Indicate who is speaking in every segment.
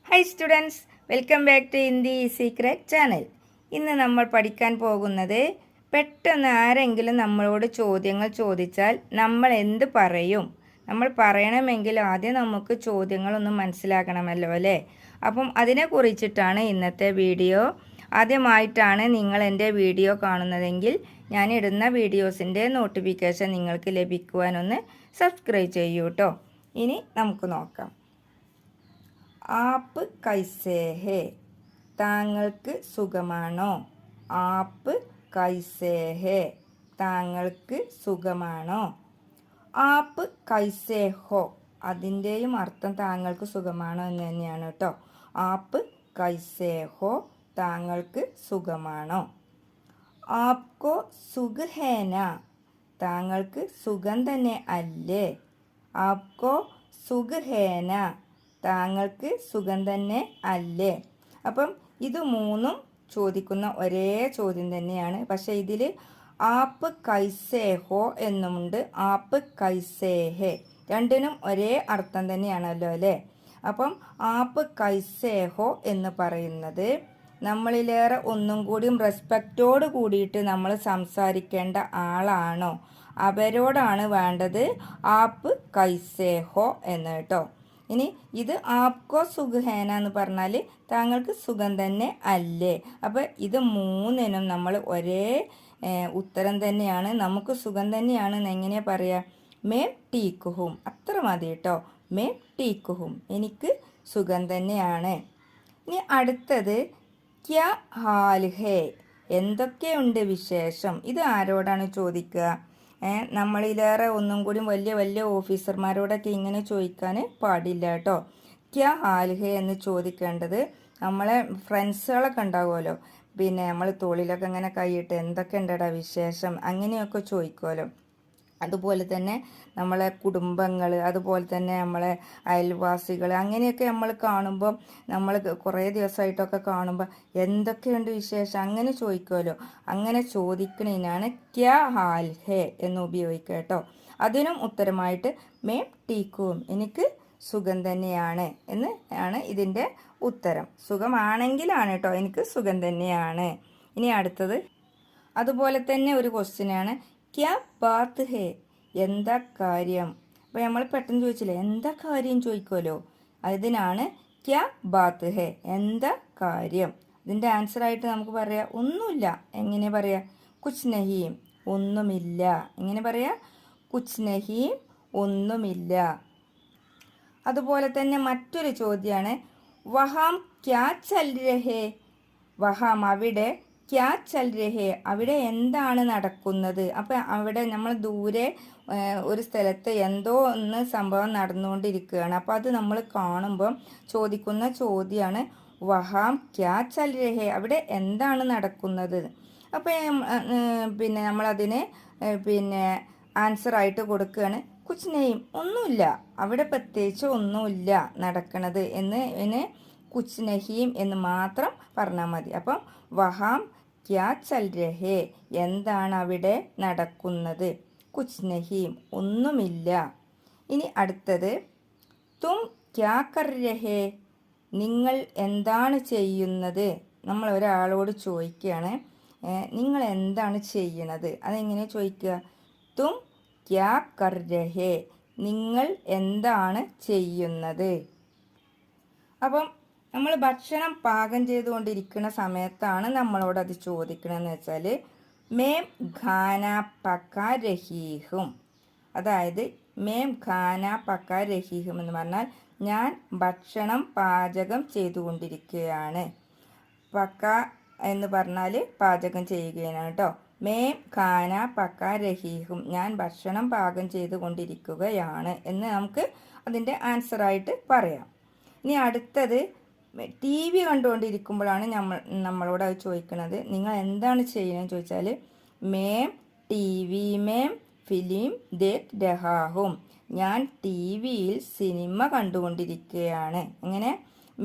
Speaker 1: Hi students, welcome back to Hindi secret channel. ഇന്ന് നമ്മൾ പഠിക്കാൻ പോകുന്നത് പെട്ടെന്ന് ആരെങ്കിലും നമ്മളോട് ചോദ്യങ്ങൾ ചോദിച്ചാൽ നമ്മൾ എന്ത് പറയും. നമ്മൾ പറയണമെങ്കിൽ ആദ്യം നമുക്ക് ചോദ്യങ്ങളൊന്നും മനസ്സിലാക്കണമല്ലോ അല്ലേ. അപ്പം അതിനെക്കുറിച്ചിട്ടാണ് ഇന്നത്തെ വീഡിയോ. ആദ്യമായിട്ടാണ് നിങ്ങൾ എൻ്റെ വീഡിയോ കാണുന്നതെങ്കിൽ ഞാൻ ഇടുന്ന വീഡിയോസിൻ്റെ നോട്ടിഫിക്കേഷൻ നിങ്ങൾക്ക് ലഭിക്കുവാനൊന്ന് സബ്സ്ക്രൈബ് ചെയ്യൂ കേട്ടോ. ഇനി നമുക്ക് നോക്കാം. ആപ്പ് കൈസേ ഹേ, താങ്കൾക്ക് സുഖമാണോ. ആപ്പ് കൈസേ ഹേ, താങ്കൾക്ക് സുഖമാണോ. ആപ്പ് കൈസേ ഹോ, അതിൻ്റെയും അർത്ഥം താങ്കൾക്ക് സുഖമാണോ എന്ന് തന്നെയാണ് കേട്ടോ. ആപ്പ് കൈസേ ഹോ, താങ്കൾക്ക് സുഖമാണോ. ആപ്കോ സുഖ് ഹേന, താങ്കൾക്ക് സുഖം തന്നെ അല്ലേ. ആപ്കോ സുഖ് ഹേന, താങ്കൾക്ക് സുഖം തന്നെ അല്ലേ. അപ്പം ഇത് മൂന്നും ചോദിക്കുന്ന ഒരേ ചോദ്യം തന്നെയാണ്. പക്ഷെ ഇതിൽ ആപ്പ് കൈസേ ഹോ എന്നുമുണ്ട്, ആപ്പ് കൈസേ ഹേ, രണ്ടിനും ഒരേ അർത്ഥം തന്നെയാണല്ലോ അല്ലേ. അപ്പം ആപ്പ് കൈസേ ഹോ എന്ന് പറയുന്നത് നമ്മളിലേറെ ഒന്നും കൂടിയും റെസ്പെക്റ്റോട് കൂടിയിട്ട് നമ്മൾ സംസാരിക്കേണ്ട ആളാണോ അവരോടാണ് വേണ്ടത് ആപ്പ് കൈസേ ഹോ എന്ന് കേട്ടോ. ഇനി ഇത് ആപ്കോ സുഖ് ഹേന എന്ന് പറഞ്ഞാൽ താങ്കൾക്ക് സുഖം തന്നെ അല്ലേ. അപ്പോൾ ഇത് മൂന്നിനും നമ്മൾ ഒരേ ഉത്തരം തന്നെയാണ്. നമുക്ക് സുഖം തന്നെയാണ് എങ്ങനെയാണ് പറയുക, മേം ടീക്കുഹും, അത്ര മതി കേട്ടോ. മേം ടീക്കുഹും, എനിക്ക് സുഖം തന്നെയാണ്. ഇനി അടുത്തത് ക്യാ ഹാൽ ഹേ, എന്തൊക്കെയുണ്ട് വിശേഷം. ഇത് ആരോടാണ് ചോദിക്കുക. നമ്മളിലേറെ ഒന്നും കൂടി വലിയ വലിയ ഓഫീസർമാരോടൊക്കെ ഇങ്ങനെ ചോദിക്കാൻ പാടില്ല കേട്ടോ. ക്യാ ഹാൽ ഹേ എന്ന് ചോദിക്കേണ്ടത് നമ്മളെ ഫ്രണ്ട്സുകളൊക്കെ ഉണ്ടാവുമല്ലോ, പിന്നെ നമ്മൾ തോളിലൊക്കെ ഇങ്ങനെ കൈയിട്ട് എന്തൊക്കെ ഉണ്ടടാ വിശേഷം അങ്ങനെയൊക്കെ ചോദിക്കുമല്ലോ. അതുപോലെ തന്നെ നമ്മളെ കുടുംബങ്ങൾ, അതുപോലെ തന്നെ നമ്മളെ അയൽവാസികൾ, അങ്ങനെയൊക്കെ നമ്മൾ കാണുമ്പോൾ നമ്മൾ കുറേ ദിവസമായിട്ടൊക്കെ കാണുമ്പോൾ എന്തൊക്കെയുണ്ട് വിശേഷം അങ്ങനെ ചോദിക്കുമല്ലോ. അങ്ങനെ ചോദിക്കണതിനാണ് ക്യാ ഹാൽ ഹേ എന്ന് ഉപയോഗിക്കുക കേട്ടോ. അതിനും ഉത്തരമായിട്ട് മേം ടീക്കും, എനിക്ക് സുഖം തന്നെയാണ് എന്ന് ആണ് ഇതിൻ്റെ ഉത്തരം. സുഖമാണെങ്കിലാണ് കേട്ടോ, എനിക്ക് സുഖം തന്നെയാണ്. ഇനി അടുത്തത് അതുപോലെ തന്നെ ഒരു ക്വസ്റ്റ്യനാണ് ക്യാ ബാത്ത് ഹേ, എന്താ കാര്യം. അപ്പോൾ നമ്മൾ പെട്ടെന്ന് ചോദിച്ചില്ലേ എന്താ കാര്യം ചോദിക്കുമല്ലോ, അതിനാണ് ക്യാ ബാത്ത് ഹേ, എന്താ കാര്യം. ഇതിൻ്റെ ആൻസറായിട്ട് നമുക്ക് പറയാം ഒന്നുമില്ല. എങ്ങനെ പറയാം, കുച്ച് നഹീം, ഒന്നുമില്ല. എങ്ങനെ പറയാം, കുച്ച് നഹീം, ഒന്നുമില്ല. അതുപോലെ തന്നെ മറ്റൊരു ചോദ്യമാണ് വഹാം ക്യാ ചൽ രഹേ, വഹാം അവിടെ, ക്യാ ചൽ രഹേ, അവിടെ എന്താണ് നടക്കുന്നത്. അപ്പം അവിടെ നമ്മൾ ദൂരെ ഒരു സ്ഥലത്ത് എന്തോ ഒന്ന് സംഭവം നടന്നുകൊണ്ടിരിക്കുകയാണ്. അപ്പോൾ അത് നമ്മൾ കാണുമ്പം ചോദിക്കുന്ന ചോദ്യമാണ് വഹാം ക്യാ ചൽ രഹേ, അവിടെ എന്താണ് നടക്കുന്നത്. അപ്പം പിന്നെ നമ്മളതിന് പിന്നെ ആൻസറായിട്ട് കൊടുക്കുകയാണ് കുച്ച് നെയ്യും, ഒന്നുമില്ല, അവിടെ പ്രത്യേകിച്ച് ഒന്നുമില്ല നടക്കണത് എന്ന് കുച്ച് നഹീം എന്ന് മാത്രം പറഞ്ഞാൽ മതി. അപ്പം വഹാം ക്യാ ചൽ രഹേ, എന്താണ് അവിടെ നടക്കുന്നത്, കുച്ച് നഹീം, ഒന്നുമില്ല. ഇനി അടുത്തത് തും ക്യാ കർ രഹേ, നിങ്ങൾ എന്താണ് ചെയ്യുന്നത്. നമ്മൾ ഒരാളോട് ചോദിക്കുകയാണ് നിങ്ങൾ എന്താണ് ചെയ്യണത്. അതെങ്ങനെ ചോദിക്കുക, തും ക്യാ കർ രഹേ, നിങ്ങൾ എന്താണ് ചെയ്യുന്നത്. അപ്പം നമ്മൾ ഭക്ഷണം പാകം ചെയ്തുകൊണ്ടിരിക്കുന്ന സമയത്താണ് നമ്മളോട് അത് ചോദിക്കണമെന്ന് വെച്ചാൽ മേം ഖാന പക്കാ രഹീഹും, അതായത് മേം ഖാന പക്കാ രഹീഹും എന്ന് പറഞ്ഞാൽ ഞാൻ ഭക്ഷണം പാചകം ചെയ്തുകൊണ്ടിരിക്കുകയാണ്. പക്ക എന്ന് പറഞ്ഞാൽ പാചകം ചെയ്യുകയാണ് കേട്ടോ. മേം ഖാന പക്കാ രഹീഹും, ഞാൻ ഭക്ഷണം പാകം ചെയ്തുകൊണ്ടിരിക്കുകയാണ് എന്ന് നമുക്ക് അതിൻ്റെ ആൻസറായിട്ട് പറയാം. ഇനി അടുത്തത് ടി വി കണ്ടുകൊണ്ടിരിക്കുമ്പോഴാണ് നമ്മളോട് അത് ചോദിക്കുന്നത് നിങ്ങൾ എന്താണ് ചെയ്യുന്നതെന്ന് ചോദിച്ചാൽ മേം ടി വി മേം ഫിലിം ദേഖ് രഹാഹും, ഞാൻ ടി വിയിൽ സിനിമ കണ്ടുകൊണ്ടിരിക്കുകയാണ്. അങ്ങനെ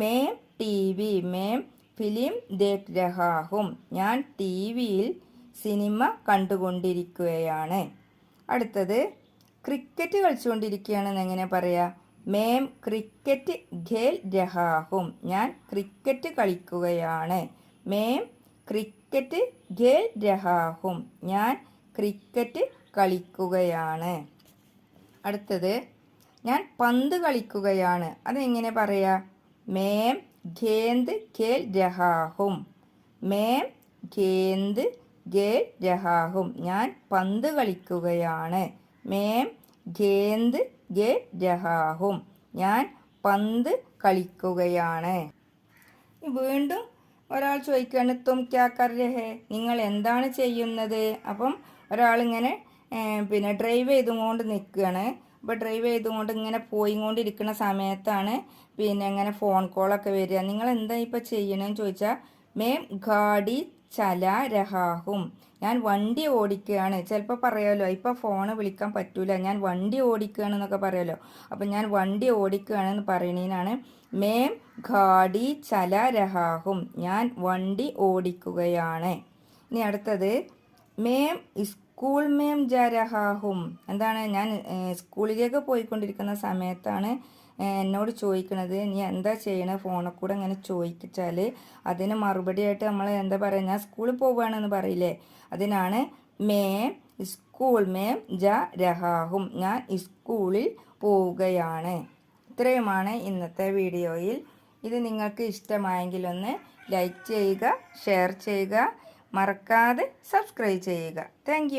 Speaker 1: മേം ടി വി മേം ഫിലിം ദേഖ് രഹാഹും, ഞാൻ ടി വിയിൽ സിനിമ കണ്ടുകൊണ്ടിരിക്കുകയാണ്. അടുത്തത് ക്രിക്കറ്റ് കളിച്ചുകൊണ്ടിരിക്കുകയാണെന്ന് എങ്ങനെ പറയാം, മേം ക്രിക്കറ്റ് ഖേൽ രഹാഹും ഞാൻ ക്രിക്കറ്റ് കളിക്കുകയാണ്. മേം ക്രിക്കറ്റ് ഖേൽ രഹാഹും ഞാൻ ക്രിക്കറ്റ് കളിക്കുകയാണ്. അടുത്തത് ഞാൻ പന്ത് കളിക്കുകയാണ്. അതെങ്ങനെ പറയാ? മേം ഗേന്ദ് ഖേൽ രഹാഹും. മേം ഗേന്ദ് ഖേൽ രഹാഹും ഞാൻ പന്ത് കളിക്കുകയാണ്. മേം ഗേന്ദ് ഖേൽ രഹാഹും ഞാൻ പന്ത് കളിക്കുകയാണ്. വീണ്ടും ഒരാൾ ചോദിക്കുകയാണ് തും ക്യാ കർ രഹേ, നിങ്ങൾ എന്താണ് ചെയ്യുന്നത്? അപ്പം ഒരാളിങ്ങനെ പിന്നെ ഡ്രൈവ് ചെയ്തുകൊണ്ട് നിൽക്കുകയാണ്. അപ്പോൾ ഡ്രൈവ് ചെയ്തുകൊണ്ട് ഇങ്ങനെ പോയിക്കൊണ്ടിരിക്കുന്ന സമയത്താണ് പിന്നെ ഇങ്ങനെ ഫോൺ കോളൊക്കെ വരിക. നിങ്ങൾ എന്താ ഇപ്പോൾ ചെയ്യണമെന്ന് ചോദിച്ചാൽ മേം ഗാഡി ചലാ രഹാഹും ഞാൻ വണ്ടി ഓടിക്കുകയാണ്. ചിലപ്പോൾ പറയാമല്ലോ ഇപ്പോൾ ഫോണ് വിളിക്കാൻ പറ്റൂല, ഞാൻ വണ്ടി ഓടിക്കുകയാണെന്നൊക്കെ പറയാമല്ലോ. അപ്പം ഞാൻ വണ്ടി ഓടിക്കുകയാണെന്ന് പറയണതിനാണ് മേം ഗാഡി ചലാ രഹാഹും ഞാൻ വണ്ടി ഓടിക്കുകയാണ്. ഇനി അടുത്തത് മേം സ്കൂൾ മേം ജാ രഹാഹും എന്താണ്? ഞാൻ സ്കൂളിലേക്ക് പോയിക്കൊണ്ടിരിക്കുന്ന സമയത്താണ് എന്നോട് ചോദിക്കണത് നീ എന്താ ചെയ്യണത് ഫോണിൽ കൂടെ ഇങ്ങനെ ചോദിച്ചാൽ അതിന് മറുപടിയായിട്ട് നമ്മൾ എന്താ പറയുക, ഞാൻ സ്കൂളിൽ പോവുകയാണെന്ന് പറയില്ലേ, അതിനാണ് മേം സ്കൂൾ മേം ജാ രഹാഹും ഞാൻ സ്കൂളിൽ പോവുകയാണ്. ഇത്രയുമാണ് ഇന്നത്തെ വീഡിയോയിൽ. ഇത് നിങ്ങൾക്ക് ഇഷ്ടമായെങ്കിൽ ഒന്ന് ലൈക്ക് ചെയ്യുക, ഷെയർ ചെയ്യുക, മറക്കാതെ സബ്സ്ക്രൈബ് ചെയ്യുക. താങ്ക്